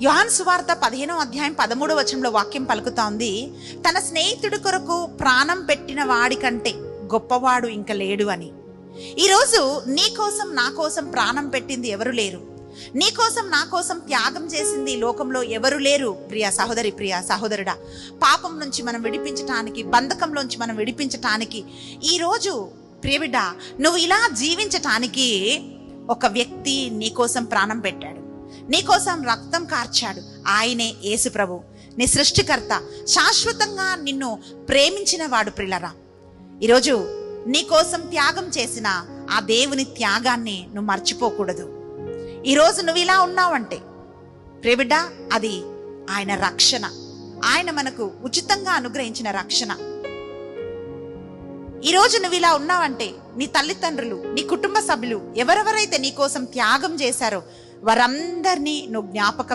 యోహాను సువార్త 15వ అధ్యాయం 13వ వచనంలో వాక్యం పలుకుతా ఉంది, తన స్నేహితుడి కొరకు ప్రాణం పెట్టిన వాడి కంటే గొప్పవాడు ఇంక లేడు అని. ఈరోజు నీ కోసం నా కోసం ప్రాణం పెట్టింది ఎవరు లేరు. నీ కోసం నా కోసం త్యాగం చేసింది లోకంలో ఎవరు లేరు. ప్రియ సహోదరి, ప్రియ సహోదరుడా, పాపం నుంచి మనం విడిపించటానికి, బంధకంలోంచి మనం విడిపించటానికి, ఈరోజు ప్రియబిడ్డ నువ్వు ఇలా జీవించటానికి ఒక వ్యక్తి నీ కోసం ప్రాణం పెట్టాడు, నీ కోసం రక్తం కార్చాడు. ఆయనే యేసు ప్రభు, నీ సృష్టికర్త, శాశ్వతంగా నిన్ను ప్రేమించిన వాడు. ప్రియులరా, ఈరోజు నీ కోసం త్యాగం చేసిన ఆ దేవుని త్యాగాన్ని నువ్వు మర్చిపోకూడదు. ఈరోజు నువ్వు ఇలా ఉన్నావంటే ప్రియబిడ్డ, అది ఆయన రక్షణ, ఆయన మనకు ఉచితంగా అనుగ్రహించిన రక్షణ. ఈరోజు నువ్వు ఇలా ఉన్నావంటే నీ తల్లిదండ్రులు, నీ కుటుంబ సభ్యులు ఎవరెవరైతే నీ కోసం త్యాగం చేశారో వారందరినీ నువ్వు జ్ఞాపకం